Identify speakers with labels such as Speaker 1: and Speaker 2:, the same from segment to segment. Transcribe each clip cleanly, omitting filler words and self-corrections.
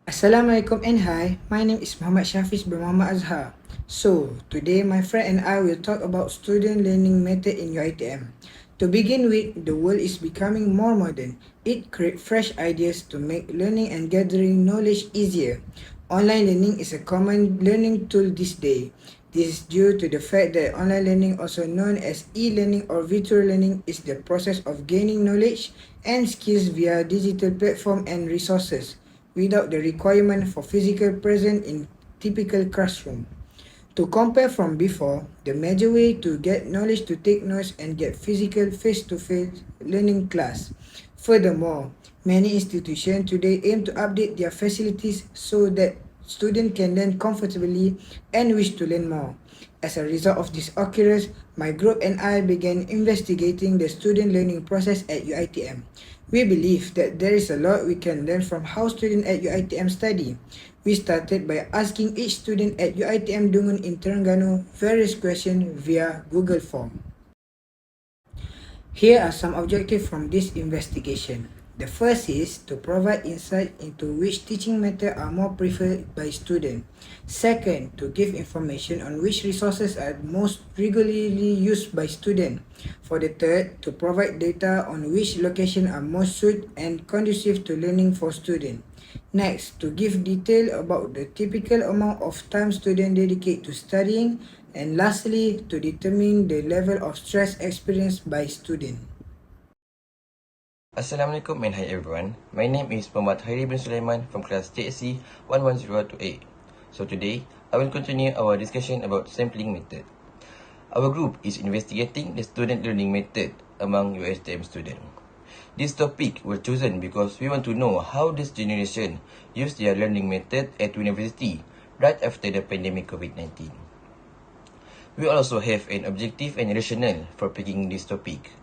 Speaker 1: Assalamualaikum and hi, my name is Muhammad Shafiz bin Muhammad Azhar. So, today my friend and I will talk about student learning method in UiTM. To begin with, the world is becoming more modern. It creates fresh ideas to make learning and gathering knowledge easier. Online learning is a common learning tool this day. This is due to the fact that online learning, also known as e-learning or virtual learning, is the process of gaining knowledge and skills via digital platform and resources, without the requirement for physical presence in typical classroom. To compare from before, the major way to get knowledge to take notes and get physical face-to-face learning class. Furthermore, many institutions today aim to update their facilities so that students can learn comfortably and wish to learn more. As a result of this occurrence, my group and I began investigating the student learning process at UiTM. We believe that there is a lot we can learn from how students at UiTM study. We started by asking each student at UiTM DUNGUN in Terengganu various questions via Google Form. Here are some objectives from this investigation. The first is to provide insight into which teaching methods are more preferred by students. Second, to give information on which resources are most regularly used by students. For the third, to provide data on which locations are most suited and conducive to learning for students. Next, to give detail about the typical amount of time students dedicate to studying. And lastly, to determine the level of stress experienced by students.
Speaker 2: Assalamualaikum and hi everyone. My name is Muhammad Hairi bin Sulaiman from class TSC 11028. So today, I will continue our discussion about sampling method. Our group is investigating the student learning method among UiTM students. This topic was chosen because we want to know how this generation use their learning method at university right after the pandemic COVID-19. We also have an objective and rationale for picking this topic,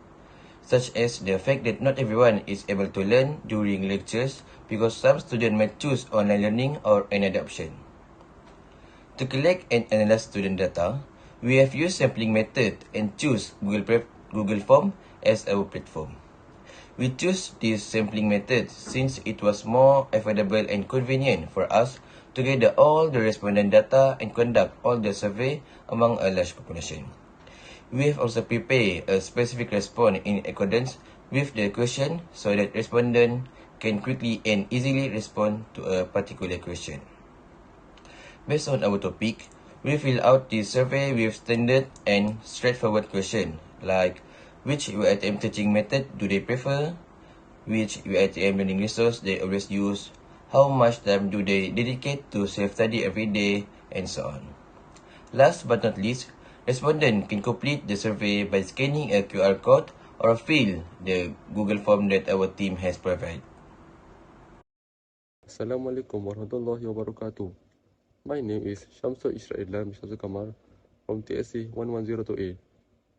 Speaker 2: such as the fact that not everyone is able to learn during lectures because some students might choose online learning or another option. To collect and analyze student data, we have used sampling method and choose Google Form as our platform. We chose this sampling method since it was more affordable and convenient for us to gather all the respondent data and conduct all the survey among a large population. We have also prepared a specific response in accordance with the question so that respondent can quickly and easily respond to a particular question. Based on our topic, we fill out this survey with standard and straightforward questions like which UiTM teaching method do they prefer, which UiTM learning resource they always use, how much time do they dedicate to self-study every day, and so on. Last but not least, respondent can complete the survey by scanning a QR code or fill the Google form that our team has provided.
Speaker 3: Assalamualaikum warahmatullahi wabarakatuh. My name is Shamsul Israelan Shamsul Kamal from TSC 11028.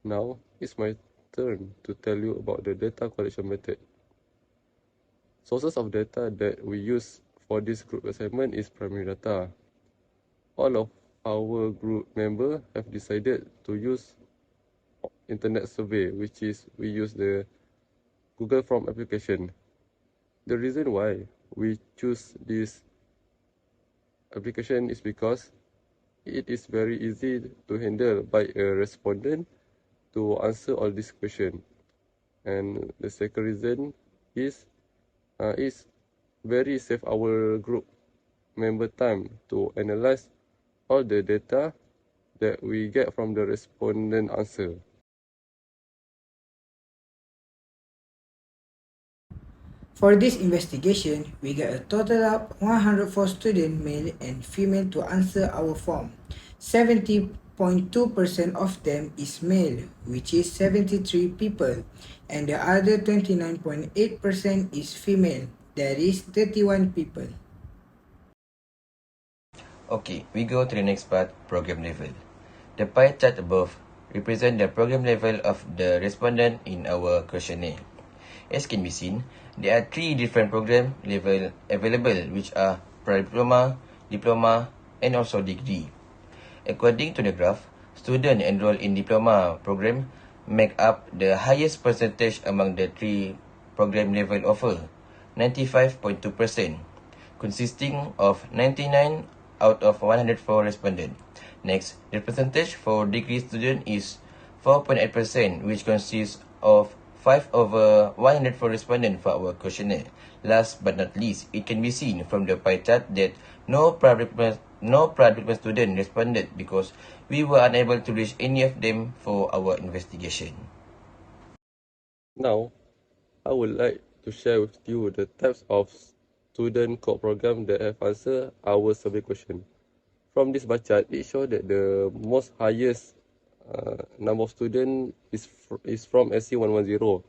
Speaker 3: Now, it's my turn to tell you about the data collection method. Sources of data that we use for this group assignment is primary data. All of our group members have decided to use internet survey, which is we use the Google Form application. The reason why we choose this application is because it is very easy to handle by a respondent to answer all these questions. And the second reason is it's very save our group member time to analyze all the data that we get from the respondent answer.
Speaker 1: For this investigation, we got a total of 104 students, male and female, to answer our form. 70.2% of them is male, which is 73 people, and the other 29.8% is female, that is 31 people.
Speaker 2: Okay, we go to the next part, program level. The pie chart above represents the program level of the respondent in our questionnaire. As can be seen, there are 3 different program level available, which are pre-diploma, diploma, and also degree. According to the graph, students enrolled in diploma program make up the highest percentage among the 3 program level offer, 95.2%, consisting of 99 out of 104 respondents. Next, the percentage for degree student is 4.8%, which consists of 5 over 104 respondents for our questionnaire. Last but not least, it can be seen from the pie chart that no private student responded because we were unable to reach any of them for our investigation.
Speaker 3: Now, I would like to share with you the types of student code program that have answered our survey question. From this bar chart, it shows that the most highest number of students is from STA110.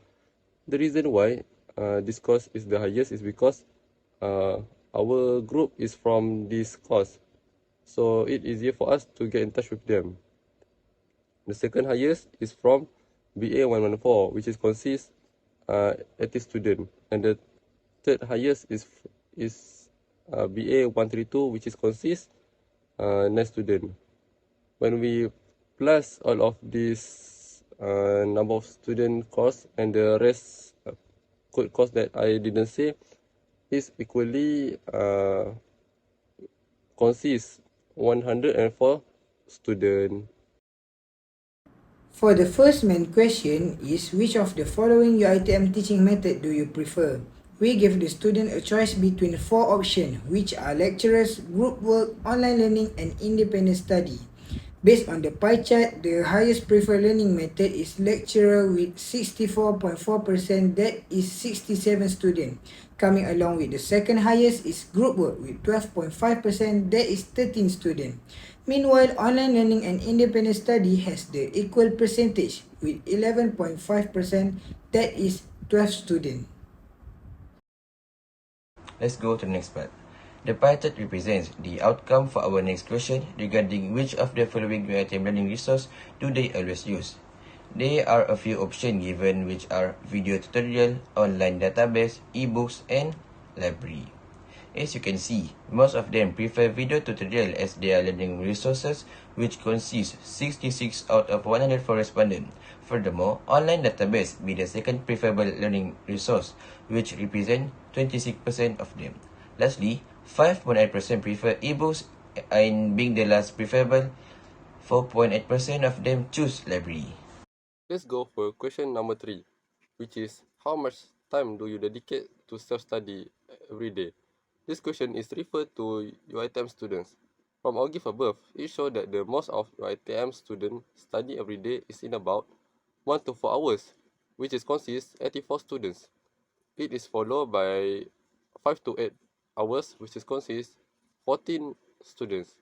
Speaker 3: The reason why this course is the highest is because our group is from this course, so it's easier for us to get in touch with them. The second highest is from BA114, which is consists 80 students, and the third highest is BA132, which is consists 9 students. When we plus all of these number of student course and the rest code course that I didn't say, is equally consists 104 students.
Speaker 1: For the first main question is which of the following UiTM teaching method do you prefer? We give the student a choice between 4 options, which are lecturers, group work, online learning, and independent study. Based on the pie chart, the highest preferred learning method is lecturer with 64.4%, that is 67 students. Coming along with the second highest is group work with 12.5%, that is 13 students. Meanwhile, online learning and independent study has the equal percentage with 11.5%, that is 12 students.
Speaker 2: Let's go to the next part. The pie chart represents the outcome for our next question regarding which of the following UiTM learning resource do they always use. There are a few options given, which are video tutorial, online database, ebooks, and library. As you can see, most of them prefer video tutorial as their learning resources, which consists 66 out of 104 respondents. Furthermore, online database be the second preferable learning resource, which represent 26% of them. Lastly, 5.8% prefer ebooks, and being the last preferable, 4.8% of them choose library.
Speaker 3: Let's go for question number 3, which is how much time do you dedicate to self-study every day? This question is referred to UiTM students. From our gift above, it shows that the most of UiTM students study every day is in about 1 to 4 hours, which is consists 84 students. It is followed by 5 to 8 hours, which is consists 14 students.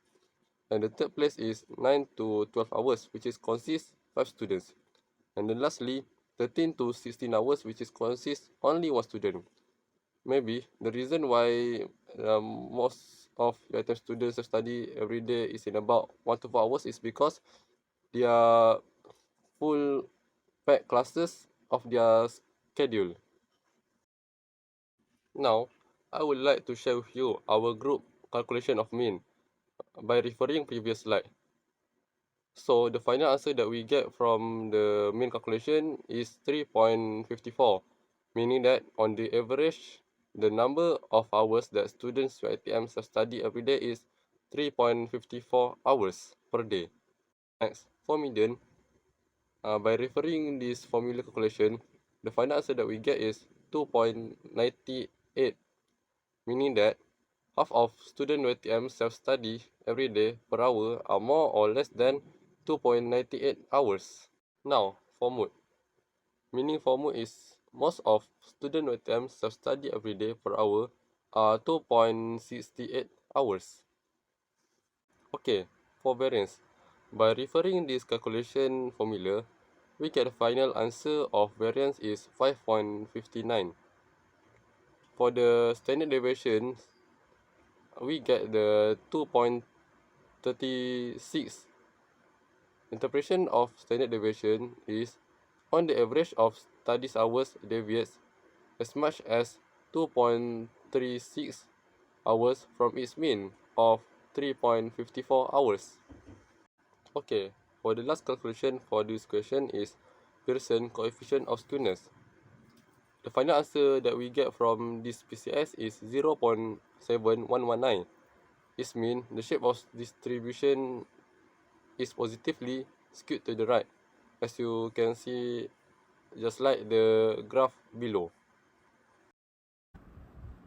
Speaker 3: And the third place is 9 to 12 hours, which is consists 5 students. And then lastly, 13 to 16 hours, which is consists only 1 student. Maybe the reason why most of UiTM students study every day is in about 1 to 4 hours is because they are full packed classes of their schedule. Now, I would like to share with you our group calculation of mean by referring previous slide. So the final answer that we get from the mean calculation is 3.54, meaning that on the average, the number of hours that students UiTM study every day is 3.54 hours per day. Next, for median, by referring this formula calculation, the final answer that we get is 2.98, meaning that half of student UiTM self-study every day per hour are more or less than 2.98 hours. Now, for mood. Meaning for mood is most of student UiTM self-study every day per hour are 2.68 hours. Okay, for variance. By referring this calculation formula, we get the final answer of variance is 5.59. For the standard deviation, we get the 2.36. Interpretation of standard deviation is on the average of studies hours deviates as much as 2.36 hours from its mean of 3.54 hours. Okay, for the last calculation for this question is Pearson coefficient of skewness. The final answer that we get from this PCS is 0.7119. This means the shape of distribution is positively skewed to the right, as you can see just like the graph below.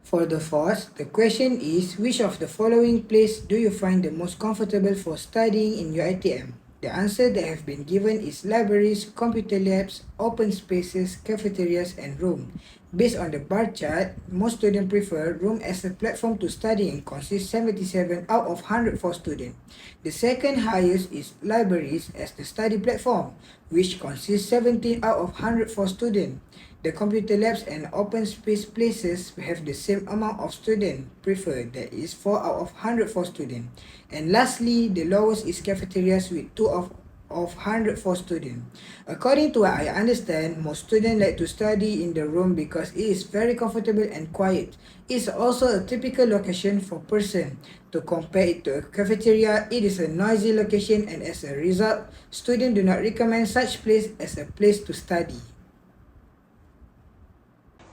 Speaker 1: For the fourth, the question is, which of the following place do you find the most comfortable for studying in UiTM? The answer that have been given is libraries, computer labs, open spaces, cafeterias, and room. Based on the bar chart, most students prefer room as a platform to study and consists 77 out of 104 students. The second highest is libraries as the study platform, which consists 17 out of 104 students. The computer labs and open space places have the same amount of students preferred, that is 4 out of 104 students. And lastly, the lowest is cafeterias with 2 of 104 students. According to what I understand, most students like to study in the room because it is very comfortable and quiet. It's also a typical location for person. To compare it to a cafeteria, it is a noisy location, and as a result, students do not recommend such place as a place to study.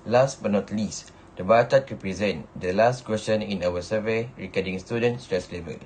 Speaker 2: Last but not least, the bar chart represents the last question in our survey regarding student stress level.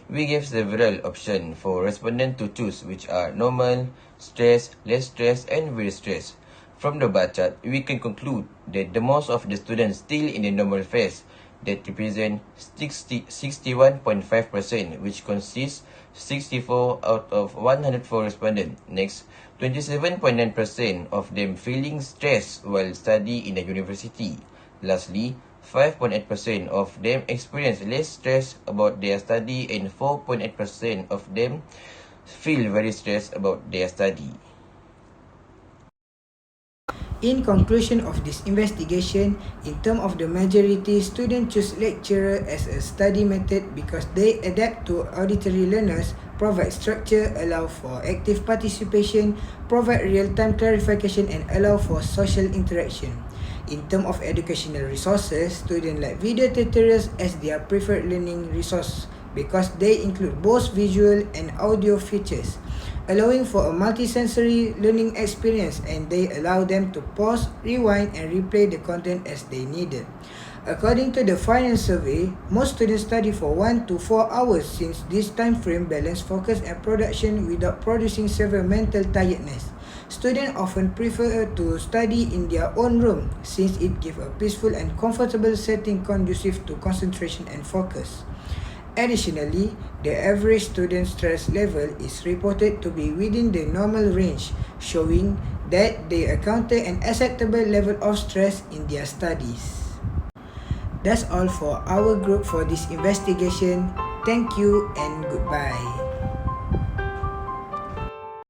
Speaker 2: We gave several options for respondents to choose, which are normal, stress, less stress, and very stress. From the bar chart, we can conclude that the most of the students still in the normal phase, that represent 61.5%, which consists 64 out of 104 respondents. Next, 27.9% of them feeling stressed while studying in a university. Lastly, 5.8% of them experience less stress about their study, and 4.8% of them feel very stressed about their study.
Speaker 1: In conclusion of this investigation, in terms of the majority, students choose lecturer as a study method because they adapt to auditory learners, provide structure, allow for active participation, provide real-time clarification, and allow for social interaction. In terms of educational resources, students like video tutorials as their preferred learning resource because they include both visual and audio features, allowing for a multisensory learning experience, and they allow them to pause, rewind, and replay the content as they needed. According to the final survey, most students study for 1 to 4 hours since this time frame balance focus and production without producing severe mental tiredness. Students often prefer to study in their own room since it gives a peaceful and comfortable setting conducive to concentration and focus. Additionally, the average student stress level is reported to be within the normal range, showing that they encounter an acceptable level of stress in their studies. That's all for our group for this investigation. Thank you and goodbye.